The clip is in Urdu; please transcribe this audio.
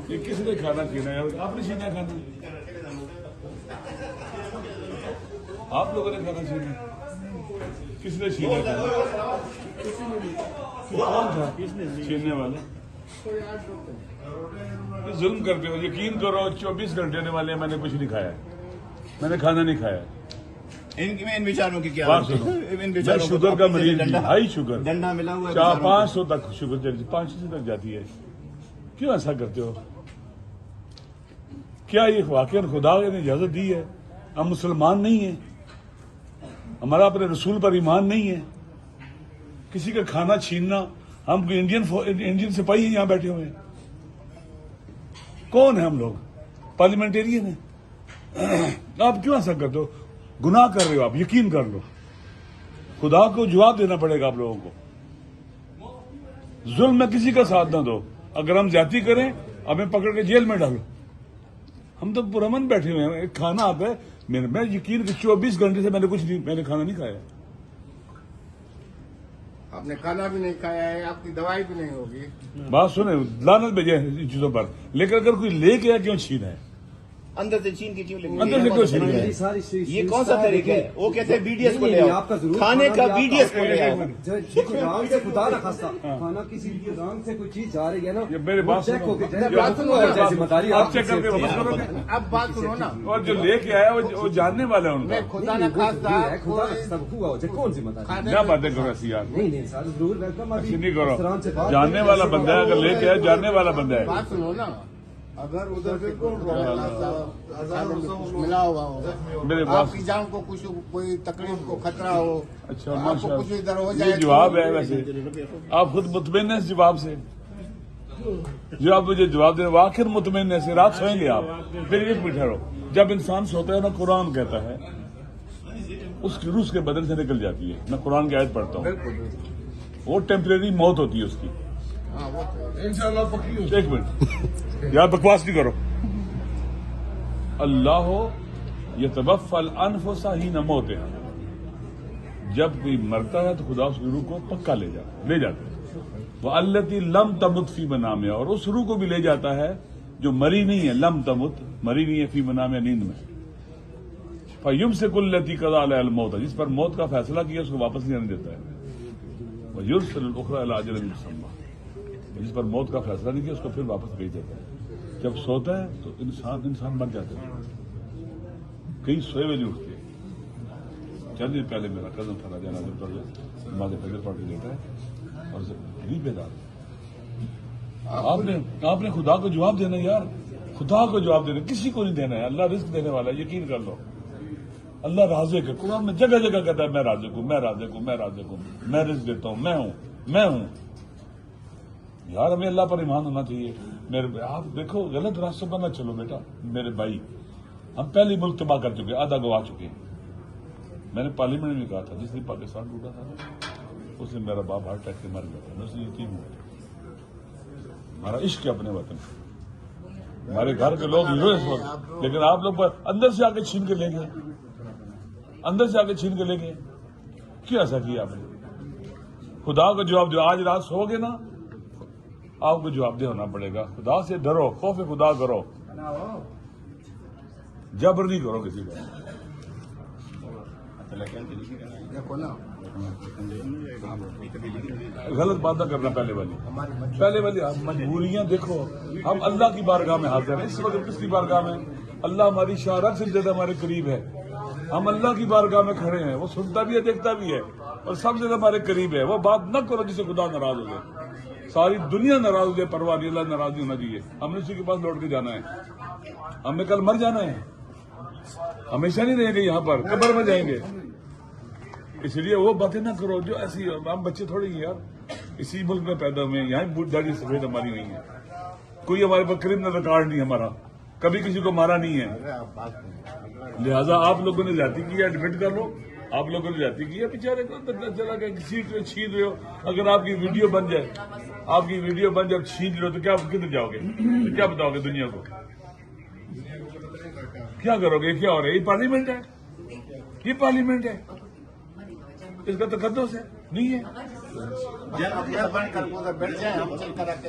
یہ کس نے کھانا پینا ہے؟ آپ نے چھینا کھانا، آپ لوگوں نے کھانا چھینا، کس نے چھینا کھانا؟ کون تھا چھیننے والا؟ ظلم کرتے ہو، یقین کرو 24 گھنٹے ہونے والے ہیں، میں نے کچھ نہیں کھایا، میں نے کھانا نہیں کھایا۔ ان بیچاروں کی کیا بات سنو، میں شوگر کا مریض ہوں، ہائی شوگر، ڈنڈا ملا ہوا ہے 400-500 تک شوگر چلتی، 500 تک جاتی ہے۔ کیوں ایسا کرتے ہو؟ کیا یہ واقعا خدا نے اجازت دی ہے؟ ہم مسلمان نہیں ہیں، ہمارا اپنے رسول پر ایمان نہیں ہے، کسی کا کھانا چھیننا؟ ہم انڈین سپاہی ہیں یہاں بیٹھے ہوئے ہیں، کون ہیں ہم لوگ؟ پارلیمنٹیرین ہیں۔ آپ کیوں ایسا کرتے ہو؟ گناہ کر رہے ہو آپ، یقین کر لو، خدا کو جواب دینا پڑے گا آپ لوگوں کو۔ ظلم میں کسی کا ساتھ نہ دو، اگر ہم زیادتی کریں ہمیں پکڑ کے جیل میں ڈالو۔ ہم تو پرامن بیٹھے ہوئے ہیں، ایک کھانا آتا ہے میں یقین کہ 24 گھنٹے سے میں نے کھانا نہیں کھایا۔ آپ نے کھانا بھی نہیں کھایا ہے، آپ کی دوائی بھی نہیں ہوگی۔ بات سنیں، لعنت بھیجے ان چیزوں پر، لیکن اگر کوئی لے کے آیا کیوں چھینا ہے؟ اندر سے چھین کے کیوں لیں گے؟ اندر سے کیوں چھین ہے؟ یہ کون سا طریقہ ہے؟ وہ کہتے ہیں بی ڈی ایس کو لے آؤ، کھانے کا بی ڈی ایس کو لے آؤ۔ رام سے خدا نہ خاصا کھانا کسی رام سے کوئی چیز جا رہی ہے نا، میرے بات چیک ہو کے آپ چیک کر کے واپس کرو گے؟ اب بات سنو نا، اور جو لے کے آیا وہ جاننے والا ہے ان کا۔ خدا نہ خاصا خدا سب ہوا ہو جائے، کون ذمہ داری؟ کیا باتیں کرو ایسی یار؟ نہیں سر ضرور ویلکم، ایسی نہیں کرو، جاننے والا بندہ ہے، اگر لے کے آیا جاننے والا بندہ ہے۔ بات سنو نا، اگر ادھر سے ملا ہوا ہو، میرے آپ پاس کی جان کو کچھ کوئی تکلیف کو خطرہ ہو، اچھا آپ کو ماشاء کچھ ادھر ہو اللہ، جائے یہ جواب ہے۔ ویسے آپ خود مطمئن ہیں اس جواب سے؟ جو آپ مجھے جواب دیں آخر مطمئن ہے سے رات سوئیں گے آپ؟ پھر ایک منٹ ٹھہرو، جب انسان سوتا ہے نا، قرآن کہتا ہے اس کی روح کے بدن سے نکل جاتی ہے، میں قرآن کی آیت پڑھتا ہوں، وہ ٹیمپریری موت ہوتی ہے اس کی۔ ایک منٹ یار، بکواس نہیں کرو۔ اللہ یتوفی الانفس حین موتہا، جب کوئی مرتا ہے تو خدا اس کی روح کو پکا لے جاتا ہے۔ وَالَّتِي لَمْ تَمُتْ فِي مَنَامِهَا، اور اس روح کو بھی لے جاتا ہے جو مری نہیں ہے، لم تمت مری نہیں ہے، فی منامہا نیند میں۔ فَيُمْسِكُ الَّتِي قَضَىٰ عَلَيْهَا الْمَوْتَ، جس پر موت کا فیصلہ کیا اس کو واپس نہیں آنے دیتا ہے۔ وَيُرْسِلُ الْأُخْرَىٰ إِلَىٰ أَجَلٍ مُّسَمًّى، جس پر موت کا فیصلہ نہیں کیا اس کو پھر واپس بھیج دیتا ہے۔ جب سوتا ہے تو انسان مر جاتا ہے، کئی سوئے ہوئے نہیں اٹھتے۔ چند دن پہلے میرا کزن تھا راجہ ناظر پر نماز فجر پڑھ کے لیتا ہے اور غریب بیدار۔ آپ نے خدا کو جواب دینا یار، خدا کو جواب دینا، کسی کو نہیں دینا ہے۔ اللہ رزق دینے والا ہے، یقین کر لو۔ اللہ رازق ہے، قرآن میں جگہ جگہ کہتا ہے میں رازق ہوں، میں رازق ہوں، میں رازق ہوں، میں رزق دیتا ہوں، میں ہوں۔ یار ہمیں اللہ پر ایمان ہونا چاہیے۔ آپ دیکھو غلط راستوں پر نہ چلو بیٹا میرے بھائی، ہم پہلے ملک تباہ کر چکے، آدھا گوا چکے۔ میں نے پارلیمنٹ میں کہا تھا جس دن پاکستان ٹوٹا تھا اس دن میرا باپ ہارٹ اٹیک سے مر گیا تھا، میں اس لیے یتیم ہوا تھا۔ ہمارا عشق ہے اپنے وطن، ہمارے گھر کے لوگ ہیرو اس وقت، لیکن آپ لوگ اندر سے آ کے چھین کے لے گئے، اندر سے آ کے چھین کے لے گئے۔ کیوں ایسا کیا آپ نے؟ خدا کو جواب دو، آج رات سو گے نا آپ کو جواب دہ ہونا پڑے گا۔ خدا سے ڈرو، خوف خدا کرو، جبر نہیں کرو کسی کا۔ دیکھو نا، غلط بات نہ کرنا پہلے والی مجبوریاں دیکھو، ہم اللہ کی بارگاہ میں حاضر ہیں اس وقت۔ کس کی بارگاہ میں؟ اللہ ہماری شارت سے زیادہ ہمارے قریب ہے، ہم اللہ کی بارگاہ میں کھڑے ہیں، وہ سنتا بھی ہے، دیکھتا بھی ہے، اور سب سے زیادہ ہمارے قریب ہے۔ وہ بات نہ کرو جس سے خدا ناراض ہو جائے، ساری دنیا ناراض ہو جائے، پرواہ نہیں، اللہ ناراض نہیں ہونا چاہیے۔ ہم نے اسی کے پاس لوٹ کے جانا ہے، ہم نے کل مر جانا ہے، ہمیشہ نہیں رہیں گے یہاں پر، قبر میں جائیں گے۔ اس لیے وہ باتیں نہ کرو جو ایسی، ہم بچے تھوڑے ہی یار، اسی ملک میں پیدا ہوئے ہیں، یہاں داڑھی سفید ہماری ہوئی ہے، کوئی ہمارے پاس کرمنل ریکارڈ نہیں ہمارا، کبھی کسی کو مارا نہیں ہے۔ لہذا آپ لوگوں نے زیادتی کی ہے، ایڈمٹ کر لو، آپ لوگوں نے زیادتی کی ہے، بیچارے کو چلا گیا سیٹ پہ چھین رہے ہو۔ اگر آپ کی ویڈیو بن جائے، آپ کی ویڈیو بن جائے چھین رہے ہو تو کیا کدھر جاؤ گے؟ تو کیا بتاؤ گے دنیا کو؟ کیا کرو گے؟ کیا ہو رہا ہے؟ یہ پارلیمنٹ ہے، یہ پارلیمنٹ ہے، اس کا تقدس ہے نہیں ہے؟ بند کر بیٹھ جائیں، ہم چل کر آ کے